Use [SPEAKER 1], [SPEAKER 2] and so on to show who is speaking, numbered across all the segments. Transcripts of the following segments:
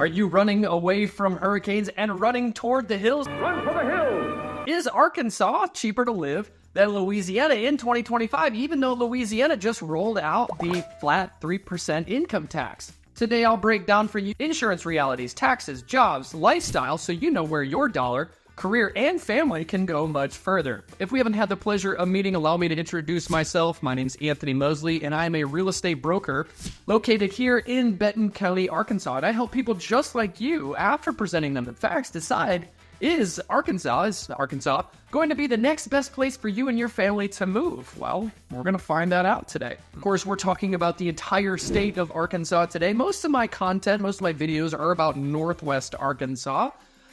[SPEAKER 1] Are you running away from hurricanes and running toward the hills?
[SPEAKER 2] Run for the hills!
[SPEAKER 1] Is Arkansas cheaper to live than Louisiana in 2025, even though Louisiana just rolled out the flat 3% income tax? Today I'll break down for you insurance realities, taxes, jobs, lifestyle, so you know where your dollar, career, and family can go much further. If we haven't had the pleasure of meeting, allow me to introduce myself. My name's Anthony Mosley, and I'm a real estate broker located here in Benton County, Arkansas. And I help people just like you, after presenting them the facts, decide, is Arkansas going to be the next best place for you and your family to move? Well, we're going to find that out today. Of course, we're talking about the entire state of Arkansas today. Most of my content, most of my videos are about Northwest Arkansas.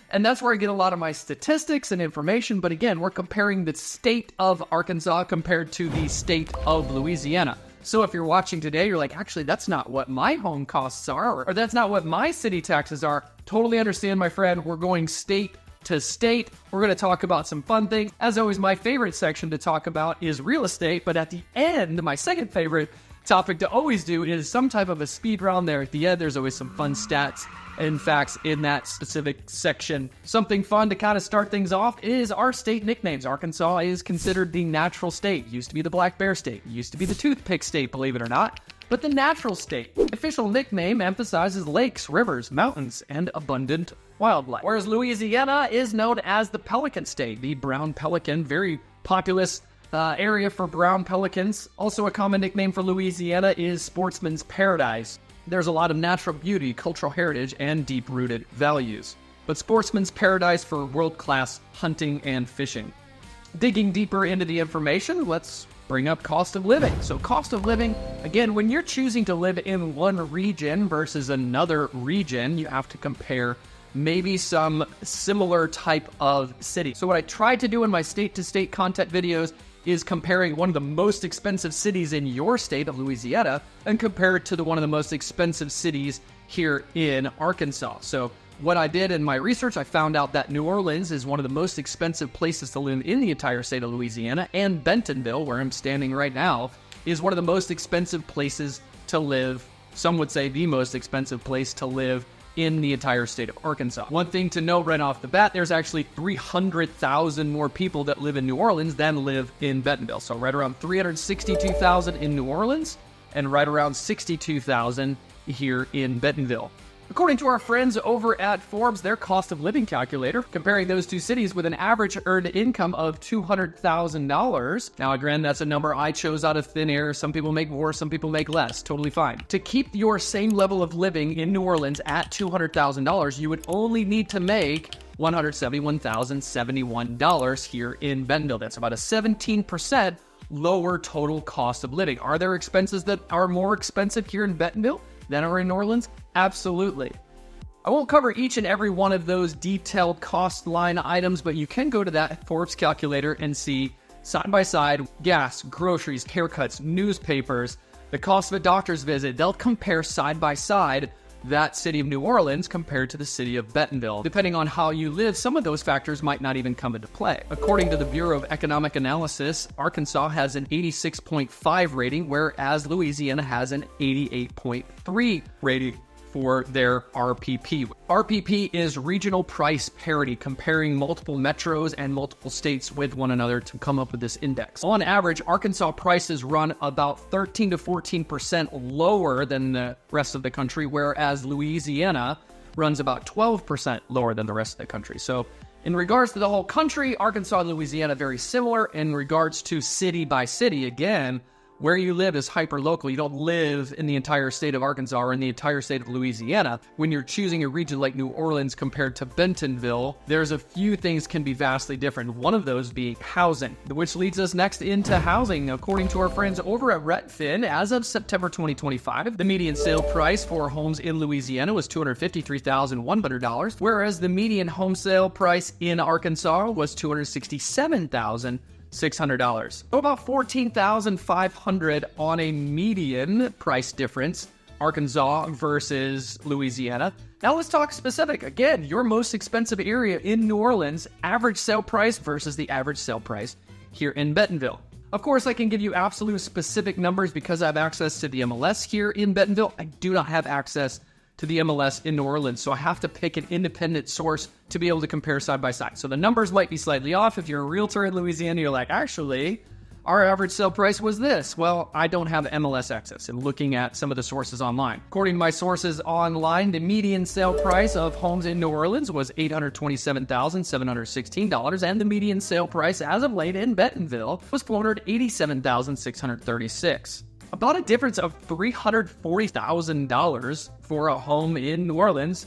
[SPEAKER 1] And that's where I get a lot of my statistics and information. But again, we're comparing the state of Arkansas compared to the state of Louisiana. So if you're watching today, you're like, actually, that's not what my home costs are, or that's not what my city taxes are. Totally understand, my friend. We're going state to state. We're going to talk about some fun things. As always, my favorite section to talk about is real estate. But at the end, my second favorite topic to always do is some type of a speed round there. At the end, there's always some fun stats and facts in that specific section. Something fun to kind of start things off is our state nicknames. Arkansas is considered the natural state. Used to be the black bear state. Used to be the toothpick state, believe it or not. But the natural state. Official nickname emphasizes lakes, rivers, mountains, and abundant wildlife. Whereas Louisiana is known as the pelican state. The brown pelican, very populous area for brown pelicans. Also a common nickname for Louisiana is sportsman's paradise. There's a lot of natural beauty, cultural heritage, and deep-rooted values. But sportsman's paradise for world-class hunting and fishing. Digging deeper into the information, let's bring up cost of living. So cost of living, again, when you're choosing to live in one region versus another region, you have to compare maybe some similar type of city. So what I tried to do in my state-to-state content videos is comparing one of the most expensive cities in your state of Louisiana and compare it to one of the most expensive cities here in Arkansas. So what I did in my research, I found out that New Orleans is one of the most expensive places to live in the entire state of Louisiana, and Bentonville, where I'm standing right now, is one of the most expensive places to live. Some would say the most expensive place to live in the entire state of Arkansas. One thing to note right off the bat, there's actually 300,000 more people that live in New Orleans than live in Bentonville. So right around 362,000 in New Orleans and right around 62,000 here in Bentonville. According to our friends over at Forbes, their cost of living calculator, comparing those two cities with an average earned income of $200,000. Now, again, that's a number I chose out of thin air. Some people make more, some people make less. Totally fine. To keep your same level of living in New Orleans at $200,000, you would only need to make $171,071 here in Bentonville. That's about a 17% lower total cost of living. Are there expenses that are more expensive here in Bentonville than are in New Orleans? Absolutely. I won't cover each and every one of those detailed cost line items, but you can go to that Forbes calculator and see side by side gas, groceries, haircuts, newspapers, the cost of a doctor's visit. They'll compare side by side that city of New Orleans compared to the city of Bentonville. Depending on how you live, some of those factors might not even come into play. According to the Bureau of Economic Analysis, Arkansas has an 86.5 rating, whereas Louisiana has an 88.3 rating for their RPP. RPP is regional price parity, comparing multiple metros and multiple states with one another to come up with this index. On average, Arkansas prices run about 13 to 14% lower than the rest of the country, whereas Louisiana runs about 12% lower than the rest of the country. So in regards to the whole country, Arkansas and Louisiana very similar. In regards to city by city, again, where you live is hyper-local. You don't live in the entire state of Arkansas or in the entire state of Louisiana. When you're choosing a region like New Orleans compared to Bentonville, there's a few things can be vastly different. One of those being housing, which leads us next into housing. According to our friends over at Redfin, as of September 2025, the median sale price for homes in Louisiana was $253,100, whereas the median home sale price in Arkansas was $267,600. So about $14,500 on a median price difference, Arkansas versus Louisiana. Now let's talk specific. Again, your most expensive area in New Orleans, average sale price versus the average sale price here in Bentonville. Of course, I can give you absolute specific numbers because I have access to the MLS here in Bentonville. I do not have access to the MLS in New Orleans. So I have to pick an independent source to be able to compare side by side. So the numbers might be slightly off. If you're a realtor in Louisiana, you're like, actually, our average sale price was this. Well, I don't have MLS access and looking at some of the sources online. According to my sources online, the median sale price of homes in New Orleans was $827,716, and the median sale price as of late in Bentonville was $487,636. About a difference of $340,000 for a home in New Orleans,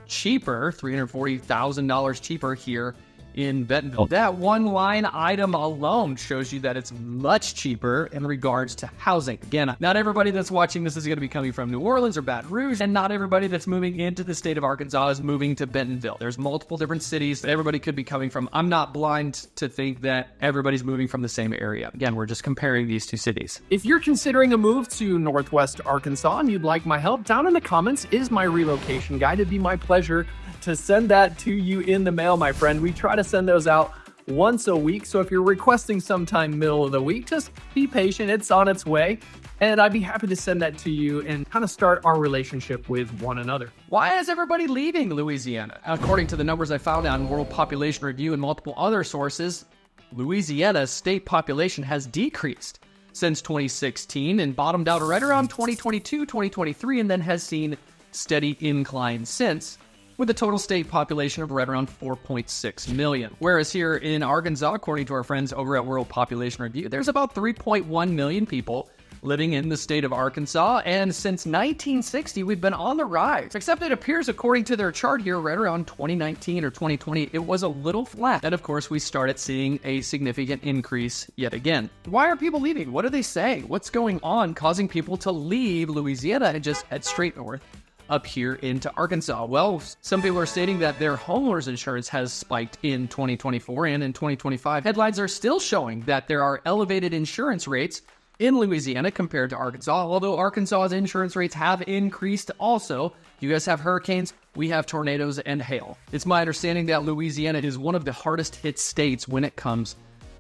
[SPEAKER 1] cheaper, $340,000 cheaper here in Bentonville. That one line item alone shows you that it's much cheaper in regards to housing. Again, not everybody that's watching this is going to be coming from New Orleans or Baton Rouge, and not everybody that's moving into the state of Arkansas is moving to Bentonville. There's multiple different cities that everybody could be coming from. I'm not blind to think that everybody's moving from the same area. Again, we're just comparing these two cities.
[SPEAKER 2] If you're considering a move to Northwest Arkansas and you'd like my help, down in the comments is my relocation guide. It'd be my pleasure to send that to you in the mail, my friend. We try to send those out once a week, so if you're requesting sometime middle of the week, just be patient. It's on its way, and I'd be happy to send that to you and kind of start our relationship with one another.
[SPEAKER 1] Why is everybody leaving Louisiana? According to the numbers I found on World Population Review and multiple other sources, Louisiana's state population has decreased since 2016 and bottomed out right around 2022, 2023, and then has seen steady incline since, with a total state population of right around 4.6 million. Whereas here in Arkansas, according to our friends over at World Population Review, there's about 3.1 million people living in the state of Arkansas, and since 1960, we've been on the rise. Except it appears, according to their chart here, right around 2019 or 2020, it was a little flat. And of course, we started seeing a significant increase yet again. Why are people leaving? What are they saying? What's going on causing people to leave Louisiana and just head straight north up here into Arkansas? Well, some people are stating that their homeowners insurance has spiked in 2024 and in 2025. Headlines are still showing that there are elevated insurance rates in Louisiana compared to Arkansas, although Arkansas's insurance rates have increased also. You guys have hurricanes, we have tornadoes and hail. It's my understanding that Louisiana is one of the hardest hit states when it comes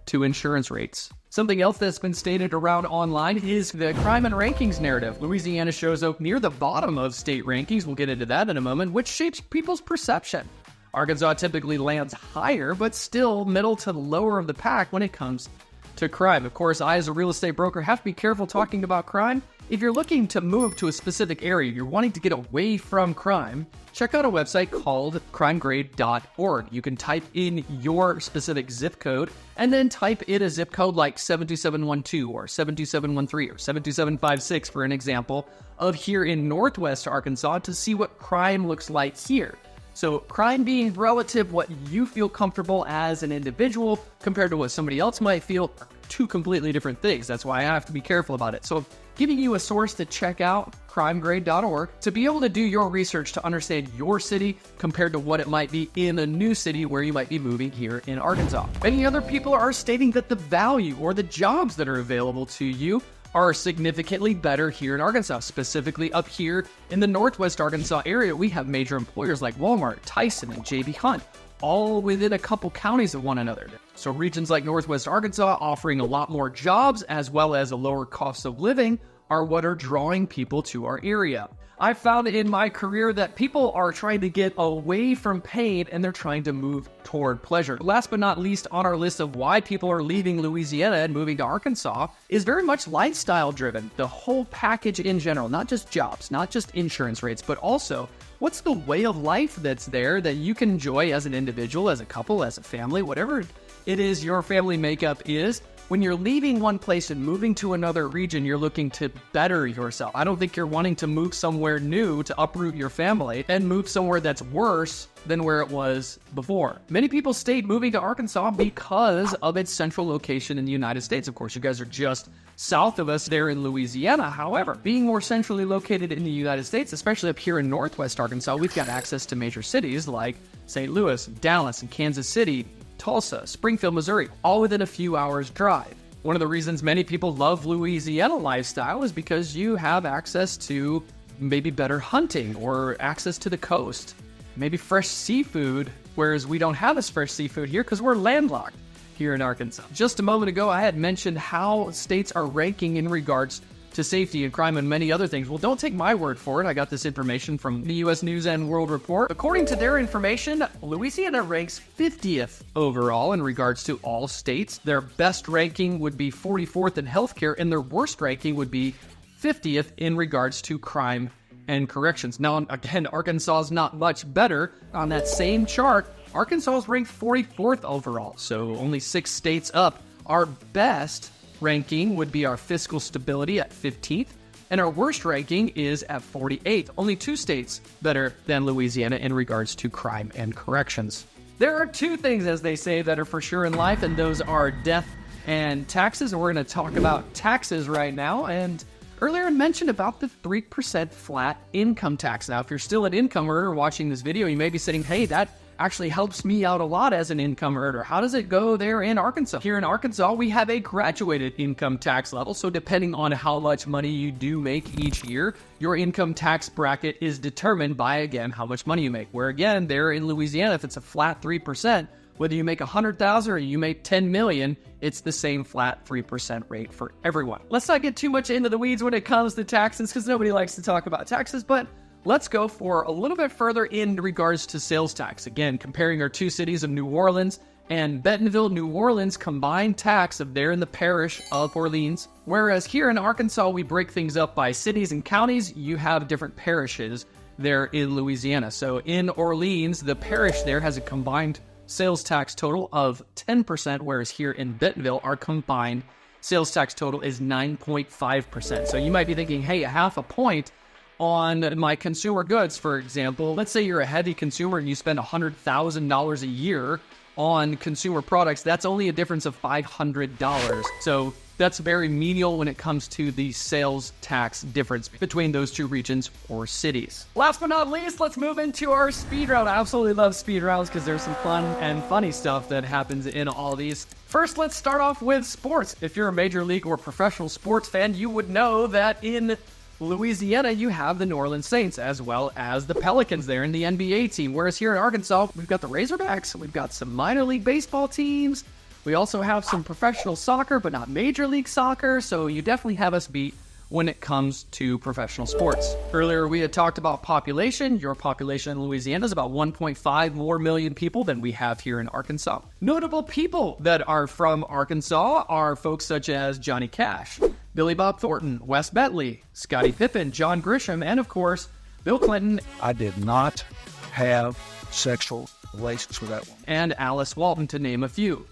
[SPEAKER 1] to insurance rates. Something else that's been stated around online is the crime and rankings narrative. Louisiana shows up near the bottom of state rankings, we'll get into that in a moment, which shapes people's perception. Arkansas typically lands higher, but still middle to lower of the pack when it comes to crime. Of course, I as a real estate broker have to be careful talking about crime. If you're looking to move to a specific area, you're wanting to get away from crime, check out a website called crimegrade.org. You can type in your specific zip code and then type in a zip code like 72712 or 72713 or 72756 for an example of here in Northwest Arkansas to see what crime looks like here. So crime being relative, what you feel comfortable as an individual compared to what somebody else might feel, are two completely different things. That's why I have to be careful about it. So giving you a source to check out, crimegrade.org, to be able to do your research to understand your city compared to what it might be in a new city where you might be moving here in Arkansas. Many other people are stating that the value or the jobs that are available to you are significantly better here in Arkansas. Specifically up here in the Northwest Arkansas area, we have major employers like Walmart, Tyson, and J.B. Hunt, all within a couple counties of one another. So regions like Northwest Arkansas offering a lot more jobs as well as a lower cost of living are what are drawing people to our area. I found in my career that people are trying to get away from pain and they're trying to move toward pleasure. Last but not least on our list of why people are leaving Louisiana and moving to Arkansas is very much lifestyle driven. The whole package in general, not just jobs, not just insurance rates, but also what's the way of life that's there that you can enjoy as an individual, as a couple, as a family, whatever it is your family makeup is. When you're leaving one place and moving to another region, you're looking to better yourself. I don't think you're wanting to move somewhere new to uproot your family and move somewhere that's worse than where it was before. Many people state moving to Arkansas because of its central location in the United States. Of course, you guys are just south of us there in Louisiana. However, being more centrally located in the United States, especially up here in Northwest Arkansas, we've got access to major cities like St. Louis, Dallas, and Kansas City, Tulsa, Springfield, Missouri, all within a few hours drive. One of the reasons many people love Louisiana lifestyle is because you have access to maybe better hunting or access to the coast, maybe fresh seafood, whereas we don't have this fresh seafood here because we're landlocked here in Arkansas. Just a moment ago, I had mentioned how states are ranking in regards to safety and crime and many other things. Well, don't take my word for it. I got this information from the U.S. News and World Report. According to their information, Louisiana ranks 50th overall in regards to all states. Their best ranking would be 44th in healthcare, and their worst ranking would be 50th in regards to crime and corrections. Now, again, Arkansas is not much better. On that same chart, Arkansas is ranked 44th overall, so only 6 states up. Our best ranking would be our fiscal stability at 15th, and our worst ranking is at 48th. Only 2 states better than Louisiana in regards to crime and corrections. There are 2 things, as they say, that are for sure in life, and those are death and taxes. And we're going to talk about taxes right now. And earlier I mentioned about the 3% flat income tax. Now, if you're still an income earner watching this video, you may be saying, hey, that actually helps me out a lot as an income earner. How does it go there in Arkansas? Here in Arkansas, we have a graduated income tax level. So depending on how much money you do make each year, your income tax bracket is determined by, again, how much money you make. Where again, there in Louisiana, if it's a flat 3%, whether you make $100,000 or you make $10 million, it's the same flat 3% rate for everyone. Let's not get too much into the weeds when it comes to taxes, because nobody likes to talk about taxes, but let's go for a little bit further in regards to sales tax. Again, comparing our 2 cities of New Orleans and Bentonville. New Orleans combined tax of there in the parish of Orleans, whereas here in Arkansas, we break things up by cities and counties. You have different parishes there in Louisiana. So in Orleans, the parish there has a combined sales tax total of 10%, whereas here in Bentonville, our combined sales tax total is 9.5%. So you might be thinking, hey, a half a point on my consumer goods, for example. Let's say you're a heavy consumer and you spend $100,000 a year on consumer products. That's only a difference of $500. So that's very menial when it comes to the sales tax difference between those 2 regions or cities. Last but not least, let's move into our speed round. I absolutely love speed rounds because there's some fun and funny stuff that happens in all these. First, let's start off with sports. If you're a major league or professional sports fan, you would know that in Louisiana, you have the New Orleans Saints as well as the Pelicans there in the NBA team. Whereas here in Arkansas, we've got the Razorbacks, we've got some minor league baseball teams. We also have some professional soccer, but not major league soccer. So you definitely have us beat when it comes to professional sports. Earlier, we had talked about population. Your population in Louisiana is about 1.5 more million people than we have here in Arkansas. Notable people that are from Arkansas are folks such as Johnny Cash, Billy Bob Thornton, Wes Bentley, Scottie Pippen, John Grisham, and of course, Bill Clinton.
[SPEAKER 3] I did not have sexual relations with that woman.
[SPEAKER 1] And Alice Walton, to name a few.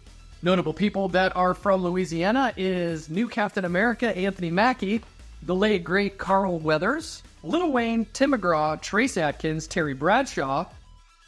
[SPEAKER 1] Notable people that are from Louisiana is new Captain America, Anthony Mackie, the late, great Carl Weathers, Lil Wayne, Tim McGraw, Trace Atkins, Terry Bradshaw.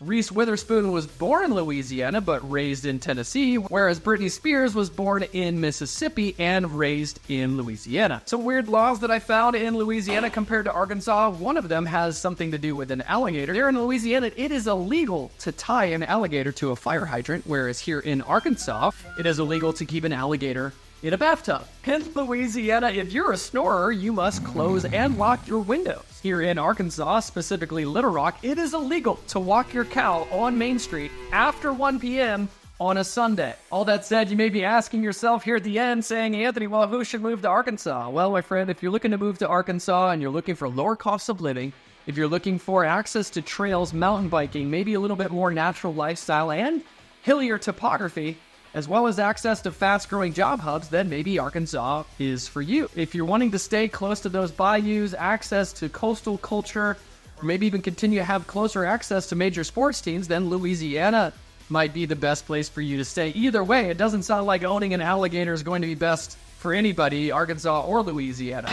[SPEAKER 1] Reese Witherspoon was born in Louisiana but raised in Tennessee, whereas Britney Spears was born in Mississippi and raised in Louisiana. Some weird laws that I found in Louisiana compared to Arkansas. One of them has something to do with an alligator. There in Louisiana, it is illegal to tie an alligator to a fire hydrant, whereas here in Arkansas, it is illegal to keep an alligator in a bathtub. In Louisiana, if you're a snorer, you must close and lock your windows. Here in Arkansas, specifically Little Rock, it is illegal to walk your cow on Main Street after 1 p.m. on a Sunday. All that said, you may be asking yourself here at the end, saying, Anthony, well, who should move to Arkansas? Well, my friend, if you're looking to move to Arkansas and you're looking for lower costs of living, if you're looking for access to trails, mountain biking, maybe a little bit more natural lifestyle and hillier topography, as well as access to fast-growing job hubs, then maybe Arkansas is for you. If you're wanting to stay close to those bayous, access to coastal culture, or maybe even continue to have closer access to major sports teams, then Louisiana might be the best place for you to stay. Either way, it doesn't sound like owning an alligator is going to be best for anybody, Arkansas or Louisiana.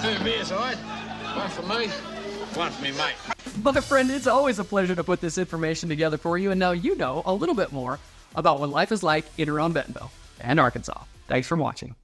[SPEAKER 4] 2 beers, all right? One for me, one for me, mate.
[SPEAKER 1] But friend, it's always a pleasure to put this information together for you, and now you know a little bit more about what life is like in around Bentonville and Arkansas. Thanks for watching.